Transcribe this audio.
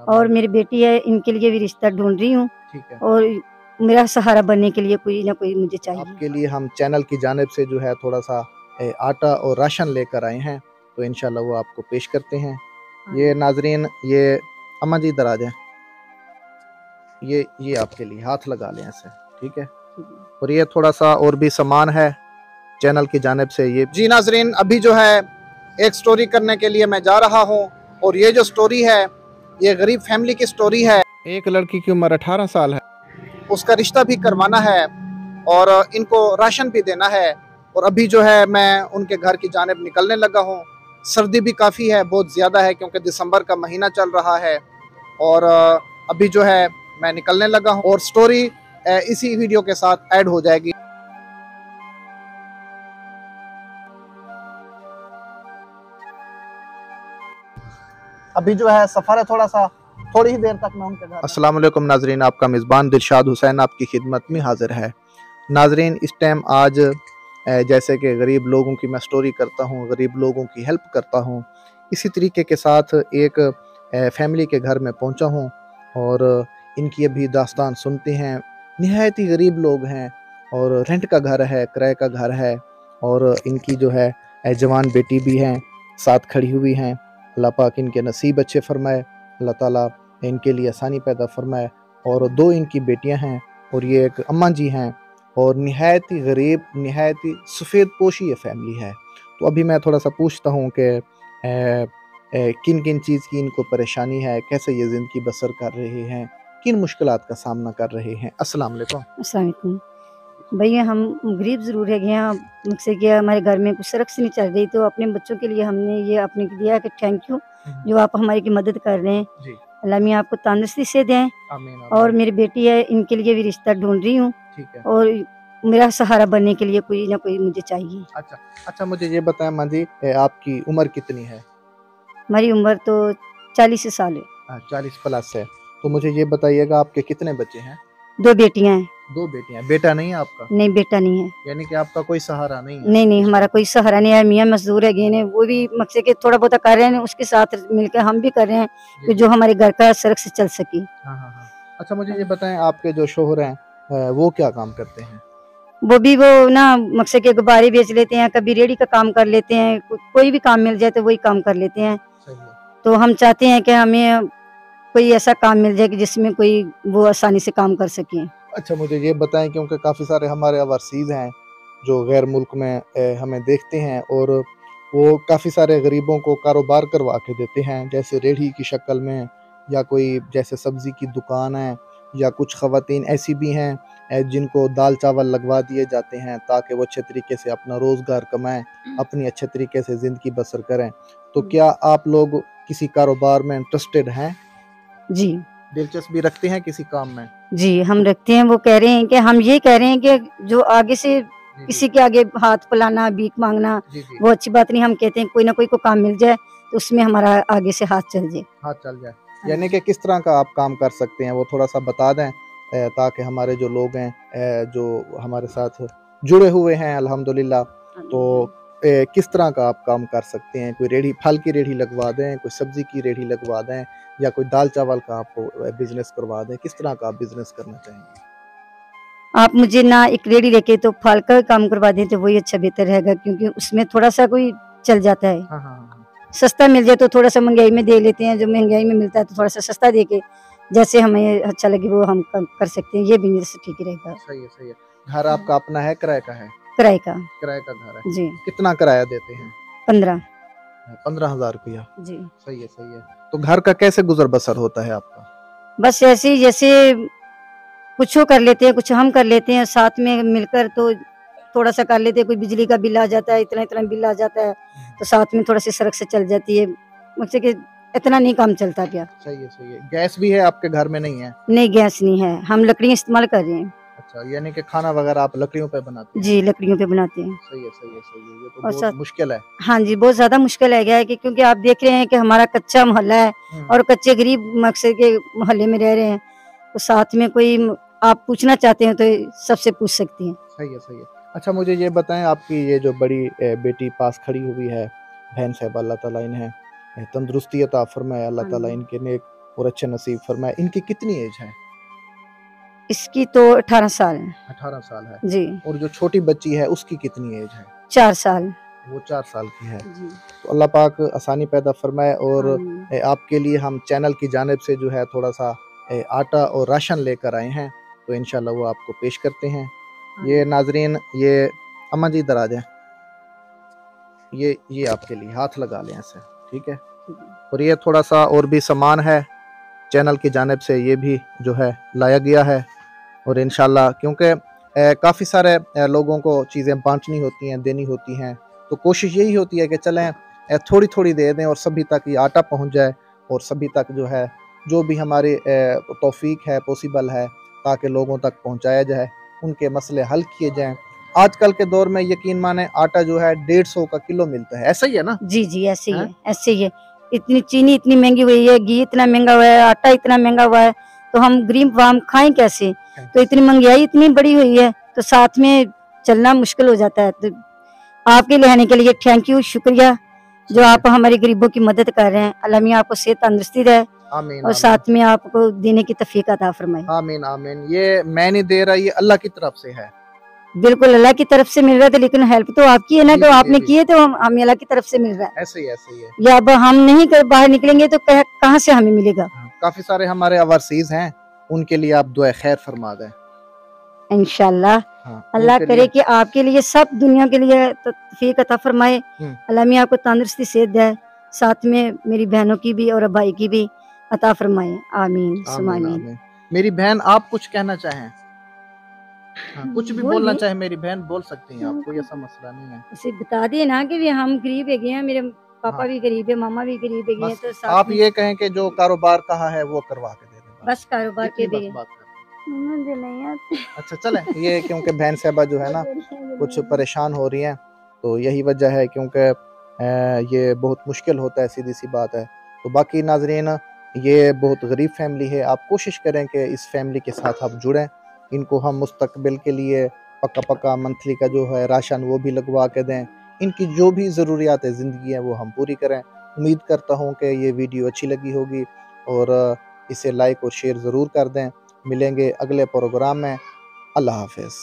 اور میری بیٹی ہے، ان کے لیے بھی رشتہ ڈھونڈ رہی ہوں، ٹھیک ہے، اور میرا سہارا بننے کے لیے کوئی نہ کوئی مجھے چاہیے۔ آپ کے لیے ہم چینل کی جانب سے جو ہے تھوڑا سا آٹا اور راشن لے کر آئے ہیں، تو انشاءاللہ وہ آپ کو پیش کرتے ہیں۔ یہ ناظرین، یہ اماں جی ادھر آ جائیں، یہ آپ کے لیے، ہاتھ لگا لیں ایسے، ٹھیک ہے۔ اور یہ تھوڑا سا اور بھی سامان ہے چینل کی جانب سے۔ یہ جی ناظرین، ابھی جو ہے ایک سٹوری کرنے کے لیے میں جا رہا ہوں، اور یہ جو سٹوری ہے یہ غریب فیملی کی سٹوری ہے۔ ایک لڑکی کی عمر 18 سال ہے، اس کا رشتہ بھی کروانا ہے اور ان کو راشن بھی دینا ہے، اور ابھی جو ہے میں ان کے گھر کی جانب نکلنے لگا ہوں۔ سردی بھی کافی ہے، بہت زیادہ ہے، کیونکہ دسمبر کا مہینہ چل رہا ہے، اور ابھی جو ہے میں نکلنے لگا ہوں، اور سٹوری اسی ویڈیو کے ساتھ ایڈ ہو جائے گی۔ ابھی جو ہے سفر ہے تھوڑی ہی دیر تک میں ان کے گھر۔ السلام علیکم ناظرین، آپ کا میزبان دلشاد حسین آپ کی خدمت میں حاضر ہے۔ ناظرین، اس ٹائم آج جیسے کہ غریب لوگوں کی میں سٹوری کرتا ہوں، غریب لوگوں کی ہیلپ کرتا ہوں، اسی طریقے کے ساتھ ایک فیملی کے گھر میں پہنچا ہوں، اور ان کی ابھی داستان سنتے ہیں۔ نہایت ہی غریب لوگ ہیں، اور رینٹ کا گھر ہے، کرائے کا گھر ہے، اور ان کی جو ہے جوان بیٹی بھی ہیں ساتھ کھڑی ہوئی ہیں۔ اللہ پاک ان کے نصیب اچھے فرمائے، اللہ تعالیٰ ان کے لیے آسانی پیدا فرمائے۔ اور 2 ان کی بیٹیاں ہیں، اور یہ ایک اماں جی ہیں، اور نہایت ہی غریب، نہایت ہی سفید پوشی یہ فیملی ہے۔ تو ابھی میں تھوڑا سا پوچھتا ہوں کہ کن کن چیز کی ان کو پریشانی ہے، کیسے یہ زندگی بسر کر رہے ہیں، کن مشکلات کا سامنا کر رہے ہیں۔ السلام علیکم۔ السلام علیکم بھیا، ہم غریب ضرور ہے گئے ہیں، مجھ سے کیا ہمارے گھر میں کچھ سرکس نہیں چل رہی، تو اپنے بچوں کے لیے ہم نے یہ اپنے کو دیا کہ تھینک یو جو آپ ہماری کی مدد کر رہے ہیں، جی، اللہ میاں آپ کو تندرستی سے دیں۔ آمین اور آمین، میری بیٹی ہے، ان کے لیے بھی رشتہ ڈھونڈ رہی ہوں، ٹھیک ہے۔ اور میرا سہارا بننے کے لیے کوئی نہ کوئی مجھے چاہیے۔ اچھا مجھے یہ بتائیں ماں جی، آپ کی عمر کتنی ہے؟ ہماری عمر تو 40 سال ہے۔ 40 پلس ہے۔ تو مجھے یہ بتائیے گا آپ کے کتنے بچے ہیں؟ 2 بیٹیاں ہیں۔ 2 بیٹیاں، بیٹا نہیں ہے آپ کا؟ نہیں، بیٹا نہیں ہے۔ یعنی کہ آپ کا کوئی سہارا نہیں ہے؟ نہیں، ہمارا کوئی سہارا نہیں ہے، میاں مزدور ہے گئے ہیں، وہ بھی مقصد کہ تھوڑا بہت کر رہے ہیں، اس کے ساتھ مل کے ہم بھی کر رہے ہیں کہ جو ہمارے گھر کا سڑک سے چل سکے۔ ہاں۔ اچھا مجھے یہ بتائیں، آپ کے جو شوہر ہیں وہ کیا کام کرتے ہیں؟ وہ بھی نا مقصد کے غبارے بیچ لیتے ہیں، کبھی ریڑھی کا کام کر لیتے ہیں، کوئی بھی کام مل جائے تو وہی کام کر لیتے ہیں۔ تو ہم چاہتے ہیں کہ ہمیں کوئی ایسا کام مل جائے کہ جس میں کوئی وہ آسانی سے کام کر سکیں۔ اچھا مجھے یہ بتائیں، کیونکہ کافی سارے ہمارے اوورسیز ہیں جو غیر ملک میں ہمیں دیکھتے ہیں، اور وہ کافی سارے غریبوں کو کاروبار کروا کے دیتے ہیں، جیسے ریڑھی کی شکل میں، یا کوئی جیسے سبزی کی دکان ہے، یا کچھ خواتین ایسی بھی ہیں جن کو دال چاول لگوا دیے جاتے ہیں تاکہ وہ اچھے طریقے سے اپنا روزگار کمائیں، اپنی اچھے طریقے سے زندگی بسر کریں۔ تو کیا آپ لوگ کسی کاروبار میں انٹرسٹڈ ہیں؟ جی، دلچسپی رکھتے ہیں کسی کام میں؟ جی ہم رکھتے ہیں۔ وہ کہہ رہے ہیں کہ ہم یہ کہہ رہے ہیں کہ جو آگے سے کسی کے آگے ہاتھ پھیلانا، بھیک مانگنا وہ اچھی بات نہیں۔ ہم کہتے ہیں کوئی نہ کوئی کو کام مل جائے تو اس میں ہمارا آگے سے ہاتھ چل جائے۔ یعنی کہ کس طرح کا آپ کام کر سکتے ہیں وہ تھوڑا سا بتا دیں، تاکہ ہمارے جو لوگ ہیں جو ہمارے ساتھ جڑے ہوئے ہیں الحمدللہ، تو کس طرح کا آپ کام کر سکتے ہیں؟ کوئی ریڑھی، پھل کی ریڑھی لگوا دیں، کوئی سبزی کی ریڑھی لگوا دیں، یا کوئی دال چاول کا آپ کو بزنس کروا دیں، کس طرح کا آپ بزنس کرنا چاہیں گے؟ آپ مجھے نہ ایک ریڑھی لے کے تو پھل کا کام کروا دیں تو وہی اچھا بہتر رہے گا، کیونکہ اس میں تھوڑا سا کوئی چل جاتا ہے۔ سستا مل جائے تو تھوڑا سا مہنگائی میں دے لیتے ہیں، جو مہنگائی میں ملتا ہے تو تھوڑا سا سستا دے کے جیسے ہمیں اچھا لگے وہ ہم کر سکتے ہیں، یہ بزنس ٹھیک رہے گا۔ صحیح ہے۔ گھر آپ کا اپنا ہے، کرائے کا ہے؟ کرائے کا گھر ہے جی۔ کتنا کرایہ دیتے ہیں؟ 15,000 روپیہ؟ جی، صحیح ہے۔ تو گھر کا کیسے گزر بسر ہوتا ہے آپ کا؟ بس ایسے ہی، جیسے کچھ وہ کر لیتے ہیں، کچھ ہم کر لیتے ہیں ساتھ میں مل کر، تو تھوڑا سا کر لیتے ہیں۔ کوئی بجلی کا بل آ جاتا ہے، اتنا بل آ جاتا ہے تو ساتھ میں تھوڑا سی سڑک سے چل جاتی ہے، مجھ سے کہ اتنا نہیں کام چلتا کیا۔ صحیح ہے۔ گیس بھی ہے آپ کے گھر میں؟ نہیں ہے؟ نہیں، گیس نہیں ہے، ہم لکڑیاں استعمال کر رہے ہیں۔ اچھا، یعنی کہ کھانا وغیرہ آپ لکڑیوں پہ بناتے ہیں؟ جی، لکڑیوں پہ بناتے ہیں۔ صحیح ہے۔ یہ تو بہت مشکل ہے۔ ہاں جی، بہت زیادہ مشکل ہے گیا ہے، کیونکہ آپ دیکھ رہے ہیں کہ ہمارا کچا محلہ ہے اور کچے غریب مقصد کے محلے میں رہ رہے ہیں، تو ساتھ میں کوئی آپ پوچھنا چاہتے ہیں تو سب سے پوچھ سکتے ہیں۔ صحیح ہے۔ اچھا مجھے یہ بتائیں، آپ کی یہ جو بڑی بیٹی پاس کھڑی ہوئی ہے، بہن صاحب، اللہ تعالیٰ انہیں تندرستی عطا فرمائے، اللہ تعالیٰ ان کے نیک اور اچھے نصیب فرمائے. ان کی کتنی ایج ہے؟ اس کی تو 18 سال ہے. 18 سال ہے جی. اور جو چھوٹی بچی ہے اس کی کتنی ایج ہے؟ 4 سال. وہ 4 سال کی ہے. جی. تو اللہ پاک آسانی پیدا فرمائے. اور آمین. آپ کے لیے ہم چینل کی جانب سے جو ہے تھوڑا سا آٹا اور راشن لے کر آئے ہیں، تو انشاءاللہ وہ آپ کو پیش کرتے ہیں. یہ ناظرین، یہ اماں جی ادھر آ جائیں، یہ آپ کے لیے ہاتھ لگا لیں ایسے، ٹھیک ہے. اور یہ تھوڑا سا اور بھی سامان ہے چینل کی جانب سے، یہ بھی جو ہے لایا گیا ہے. اور انشاءاللہ کیونکہ کافی سارے لوگوں کو چیزیں بانٹنی ہوتی ہیں، دینی ہوتی ہیں، تو کوشش یہی ہوتی ہے کہ چلیں تھوڑی تھوڑی دے دیں اور سبھی تک یہ آٹا پہنچ جائے، اور سبھی تک جو ہے جو بھی ہماری توفیق ہے، پوسیبل ہے، تاکہ لوگوں تک پہنچایا جائے، ان کے مسئلے حل کیے جائیں. آج کل کے دور میں یقین مانیں آٹا جو ہے 150 کا کلو ملتا ہے، ایسا ہی ہے نا؟ جی جی ایسے ہی ہے، ایسے ہی ہے. اتنی چینی اتنی مہنگی ہوئی ہے، گھی اتنا مہنگا ہوا ہے، آٹا اتنا مہنگا ہوا ہے، تو ہم غریب عوام کھائیں کیسے؟ تو اتنی مہنگائی اتنی بڑی ہوئی ہے تو ساتھ میں چلنا مشکل ہو جاتا ہے. تو آپ کے لیے آنے کے لیے تھینک یو، شکریہ جو آپ ہمارے غریبوں کی مدد کر رہے ہیں. اللہ میاں آپ کو صحت تندرستی دے اور ساتھ میں آپ کو دینے کی توفیق عطا فرمائے. آمین آمین. یہ میں نہیں دے رہا، یہ اللہ کی طرف سے ہے. بالکل اللہ کی طرف سے مل رہا ہے، لیکن ہیلپ تو آپ کی ہے نا، جو آپ نے کی ہے تو ہمیں اللہ کی طرف سے مل رہا ہے. ایسے ہی ایسے ہی ہے. یا اب ہم نہیں باہر نکلیں گے تو کہاں سے ہمیں ملے گا؟ کافی سارے ہمارے اوورسیز ہیں، ان کے لیے آپ دعائے خیر فرما دیں انشاءاللہ. اللہ کرے کہ آپ کے لیے سب دنیا کے لیے توفیق عطا فرمائے. اللہ میاں آپ کو تندرستی صحت دے، ساتھ میں میری بہنوں کی بھی اور بھائی کی بھی عطا فرمائے. آمین ثم آمین. میری بہن آپ کچھ کہنا چاہیں؟ کچھ بھی بولنا چاہیں میری بہن بول سکتی ہیں آپ، کوئی ایسا مسئلہ نہیں ہے. اسے بتا دیے نا کہ ہم غریب ہے گئے ہیں، میرے پاپا بھی غریب ہے، ماما بھی غریب ہے گئے ہیں، تو آپ یہ کہیں کہ جو کاروبار کہا ہے وہ کروا کے دے دیں. بس کاروبار کے بھی مجھے نہیں آتے. اچھا چلیں، یہ کیونکہ بہن صاحبہ جو ہے نا کچھ پریشان ہو رہی ہیں، تو یہی وجہ ہے، کیونکہ یہ بہت مشکل ہوتا ہے، سیدھی سی بات ہے. تو باقی ناظرین، یہ بہت غریب فیملی ہے، آپ کوشش کریں کہ اس فیملی کے ساتھ آپ جڑیں. ان کو ہم مستقبل کے لیے پکا منتھلی کا جو ہے راشن وہ بھی لگوا کے دیں. ان کی جو بھی ضروریات زندگی ہیں وہ ہم پوری کریں. امید کرتا ہوں کہ یہ ویڈیو اچھی لگی ہوگی، اور اسے لائک اور شیئر ضرور کر دیں. ملیں گے اگلے پروگرام میں. اللہ حافظ.